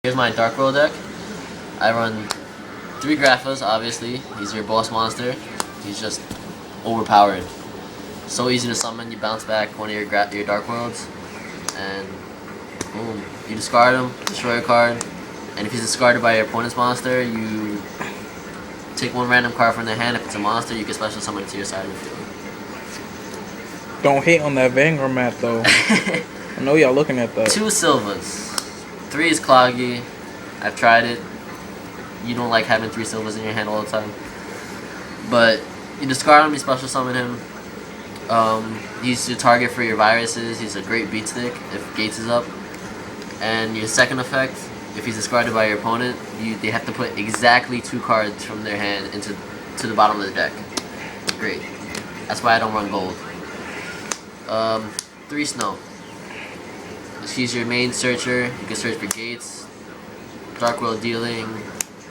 Here's my Dark World deck. I run 3 Graphas, obviously. He's your boss monster. He's just overpowered. So easy to summon. You bounce back one of your Dark Worlds, and boom. You discard him, destroy a card, and if he's discarded by your opponent's monster, you take one random card from their hand. If it's a monster, you can special summon it to your side of the field. Don't hate on that Vanguard map though. I know y'all looking at that. 2 Silvas. 3 is cloggy. I've tried it. You don't like having 3 Silvas in your hand all the time. But you discard him, you special summon him. He's your target for your viruses. He's a great beat stick if Gates is up. And your second effect, if he's discarded by your opponent, they have to put exactly 2 cards from their hand into the bottom of the deck. Great. That's why I don't run gold. 3 Snow. She's your main searcher. You can search for Gates, Dark World Dealing,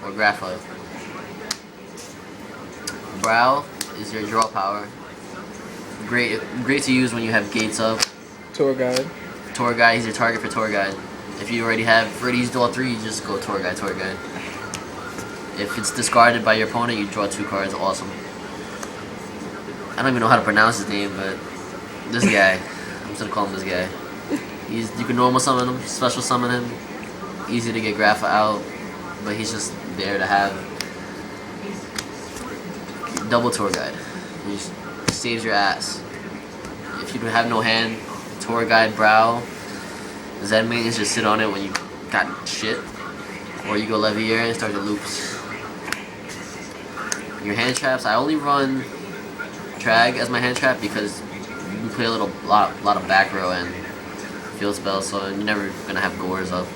or Grapha. Brow is your draw power. Great to use when you have Gates up. Tour guide. Tour Guide, he's your target for Tour Guide. If you already used all 3, you just go Tour Guide. If it's discarded by your opponent, you draw 2 cards. Awesome. I don't even know how to pronounce his name, but this guy, I'm just gonna call him this guy. You can normal summon him, special summon him. Easy to get Grapha out, but he's just there to have. Double Tour Guide. He saves your ass. If you have no hand, Tour Guide, Brow, Zen Mains just sit on it when you got shit. Or you go Levier and start your loops. Your hand traps, I only run Trag as my hand trap because you play a lot of back row and field spells, so you're never gonna have Gores up.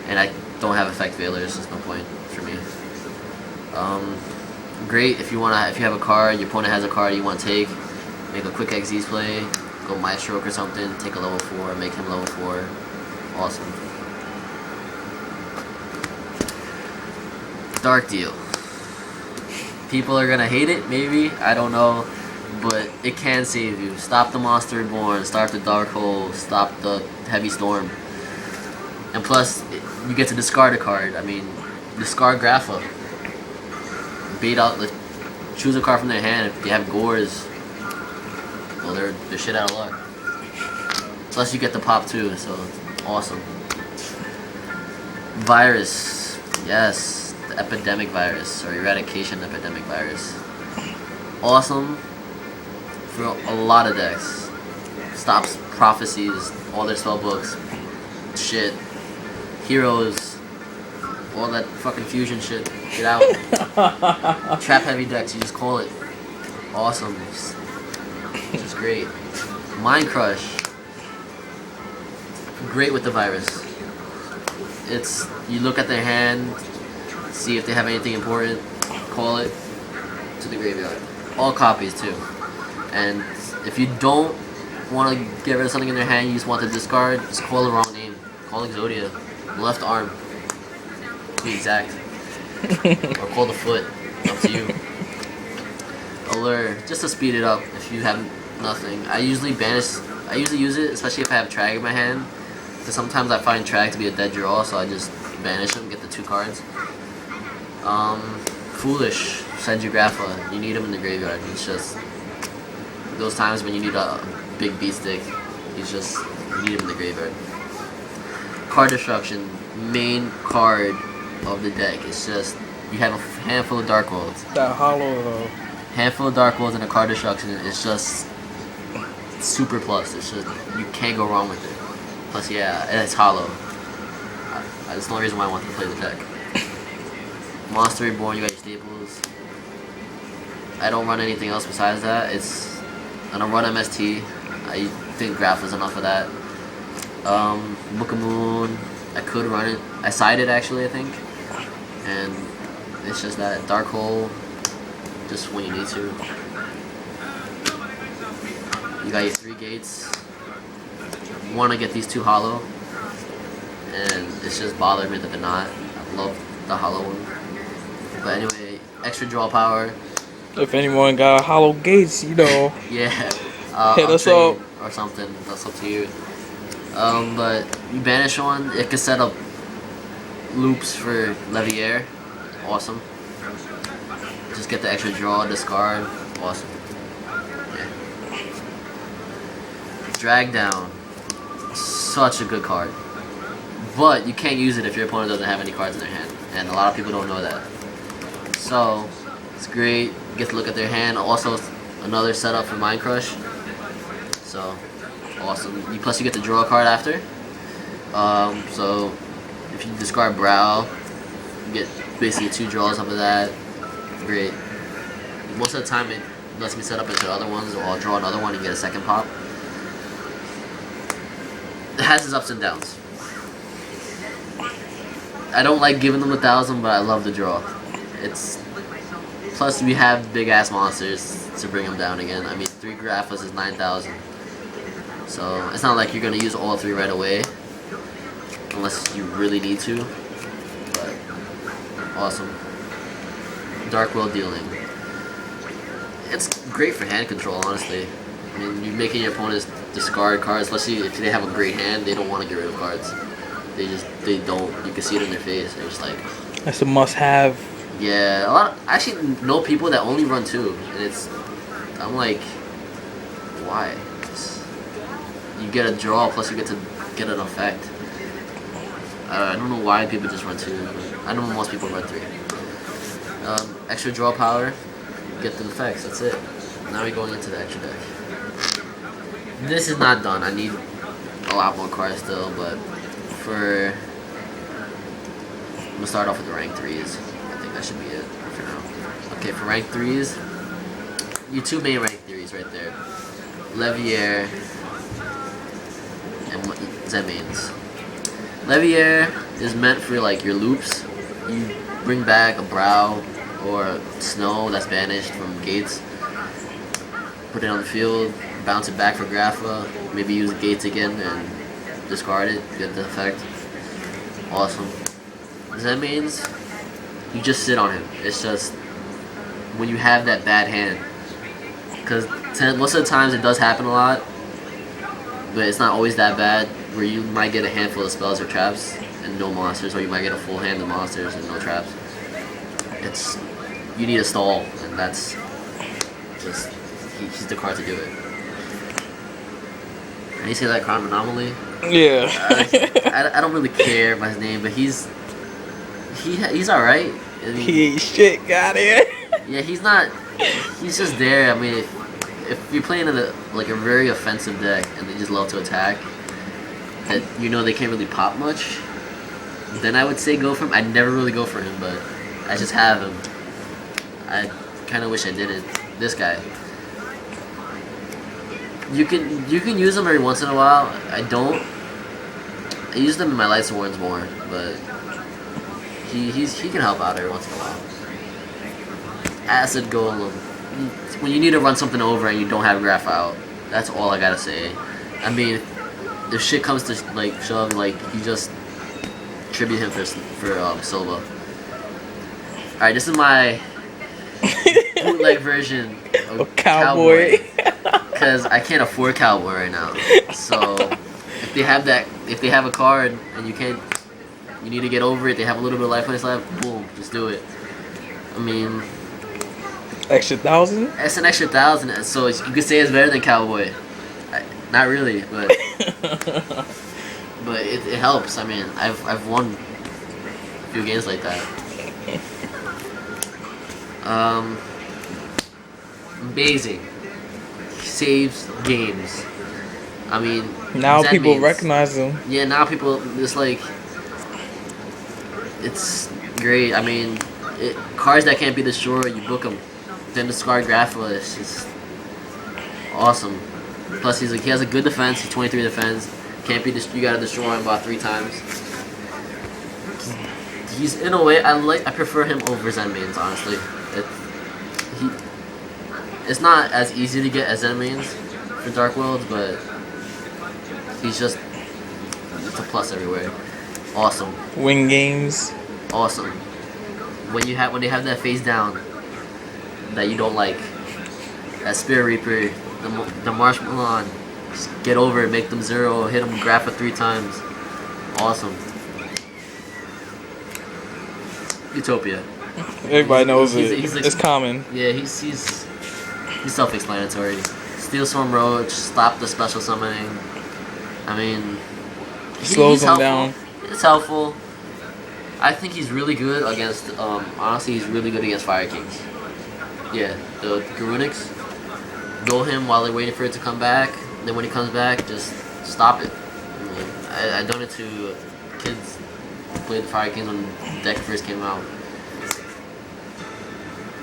And I don't have effect Veilers, there's no point for me. Great if you have a card, your opponent has a card you want to take, make a quick Xyz play, go Maestroke or something, take a level 4, make him level 4. Awesome. Dark Deal. People are gonna hate it, maybe, I don't know, but it can save you. Stop the Monster Reborn, start the Dark Hole, stop the Heavy Storm. And plus, you get to discard a card. I mean, discard Grapha. Bait out, choose a card from their hand. If they have Gores, well, they're shit out of luck. Plus, you get the pop too, so it's awesome. Virus. Yes, the Epidemic Virus, or Eradication Epidemic Virus. Awesome for a lot of decks. Stops Prophecies, all their spell books, shit, Heroes, all that fucking fusion shit. Get out. Trap heavy decks, you just call it. Awesome. It's just great. Mind Crush. Great with the virus. You look at their hand, see if they have anything important, call it to the graveyard. All copies too. And if you don't want to get rid of something in their hand, you just want to discard, just call the wrong name. Call Exodia. Left arm. To be exact. Or call the foot. Up to you. Allure. Just to speed it up if you have nothing. I usually use it, especially if I have Trag in my hand. Because sometimes I find Trag to be a dead draw, so I just banish them, get the 2 cards. Foolish. Send you Grapha. You need him in the graveyard. It's just those times when you need a big beat stick. You need him in the graveyard. Card Destruction. Main card of the deck. It's just you have a handful of Dark Worlds. That hollow though. Handful of Dark Worlds and a Card Destruction. It's just super plus. It's just you can't go wrong with it. Plus, yeah, and it's hollow. That's the only reason why I want to play the deck. Monster Reborn, you got your staples. I don't run anything else besides that. I don't run MST. I think Graph is enough of that. Book of Moon, I could run it. I sided actually, I think. And it's just that Dark Hole, just when you need to. You got your 3 gates. You want to get these 2 hollow. And it's just bothered me that they're not. I love the hollow one. But anyway, extra draw power. If anyone got hollow gates, you know. Yeah. Hit us up. Or something. That's up to you. But you banish one, it could set up loops for Levier. Awesome. Just get the extra draw, discard. Awesome. Yeah. Drag down. Such a good card. But you can't use it if your opponent doesn't have any cards in their hand. And a lot of people don't know that. So, it's great. You get to look at their hand. Also, another setup for Mind Crush. So, awesome. Plus, you get to draw a card after. So, if you discard Brow, you get basically 2 draws off of that. Great. Most of the time, it lets me set up into other ones, or I'll draw another one and get a second pop. It has its ups and downs. I don't like giving them 1,000, but I love the draw. It's plus we have big ass monsters to bring them down again. I mean, 3 Graphas is 9,000, so it's not like you're gonna use all 3 right away, unless you really need to. But awesome. Dark World Dealing. It's great for hand control, honestly. I mean, you're making your opponents discard cards, especially if they have a great hand. They don't want to get rid of cards. They don't. You can see it in their face. They're just like, that's a must-have. Yeah, I actually know people that only run 2, and I'm like, why? You get a draw, plus you get to get an effect. I don't know why people just run 2. I know most people run 3. Extra draw power, get the effects. That's it. Now we're going into the extra deck. This is not done. I need a lot more cards still, but I'm gonna start off with the rank 3s. I think that should be it for now. Okay, for rank 3s, you 2 main rank 3s right there. Levier and Zenmaines. Levier is meant for like your loops. You bring back a Brow or Snow that's banished from Gates. Put it on the field, bounce it back for Grapha, maybe use Gates again and discard it, get the effect. Awesome. Zenmaines, you just sit on him. It's just when you have that bad hand, because most of the times it does happen a lot, but it's not always that bad, where you might get a handful of spells or traps and no monsters, or you might get a full hand of monsters and no traps. You need a stall, and that's just, he's the card to do it. And you say that Crime Anomaly? Yeah. I don't really care about his name, but he's alright. I mean, he ain't shit, got it. Yeah, he's just there. I mean, if you're playing in a very offensive deck and they just love to attack, that they can't really pop much, then I would say go for him. I never really go for him, but I just have him. I kind of wish I didn't. This guy. You can use them every once in a while. I don't. I use them in my Light Swords more, but he can help out every once in a while. Acid Golem. When you need to run something over and you don't have Graph out, that's all I gotta say. I mean, if shit comes to shove, you just tribute him for Silva. Alright, this is my bootleg version of Cowboy. Because I can't afford Cowboy right now. So if they have a card and you need to get over it, they have a little bit of life points left, boom, just do it. I mean, extra 1,000? It's an extra 1,000, so you could say it's better than Cowboy. Not really, but it helps. I mean, I've won a few games like that. Amazing. Saves games. I mean, now people recognize them. Yeah, now people it's great. I mean, cards that can't be destroyed, you book them. Then discard Grapha. It's just awesome. Plus, he has a good defense. He's 23 defense. Can't be you gotta destroy him about 3 times. He's in a way I prefer him over Zenmaines, honestly. It's not as easy to get as Zenmaines for Dark Worlds, but he's just it's a plus everywhere. Awesome. Win games. Awesome. When they have that face down that you don't like, that Spirit Reaper, the Marshmallow, just get over it, make them 0, hit them Grapha 3 times. Awesome. Utopia. Everybody knows he's- it. he's like- It's common. Yeah, he's self-explanatory. Steel Storm Roach, stop the special summoning. I mean, Slows he's him helpful. down. It's helpful. I think he's really good against. Honestly, he's really good against Fire Kings. Yeah, the Garunics. Go him while they're waiting for it to come back. Then when he comes back, just stop it. I done it to kids who played the Fire Kings when the deck first came out.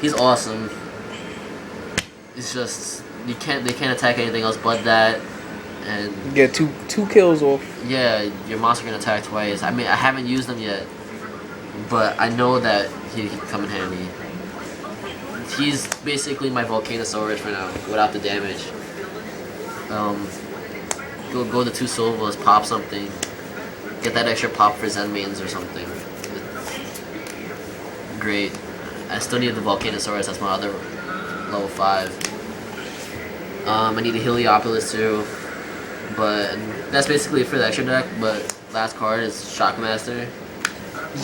He's awesome. It's just they can't attack anything else but that, and Get two kills off. yeah, your monster can attack twice. I mean, I haven't used them yet, but I know that he can come in handy. He's basically my Volcanosaurus for now, without the damage. Go the 2 Silvas, pop something, get that extra pop for Zen mains or something. Great. I still need the Volcanosaurus. That's my other level 5. I need a Heliopolis too, but that's basically it for the extra deck. But last card is Shockmaster.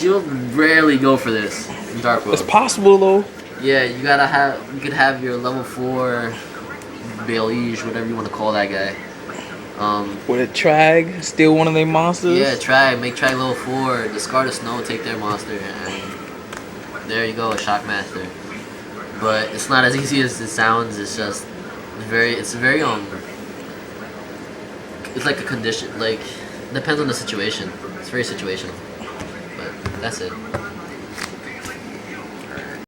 You'll rarely go for this in Dark World. It's possible though. Yeah, you could have your level 4 Baelish, whatever you want to call that guy. With a Trag, steal one of their monsters. Yeah, make Trag level 4, discard a Snow, take their monster, and there you go, a Shockmaster. But it's not as easy as it sounds. It's just it's like a condition. Like, depends on the situation. It's very situational. But that's it.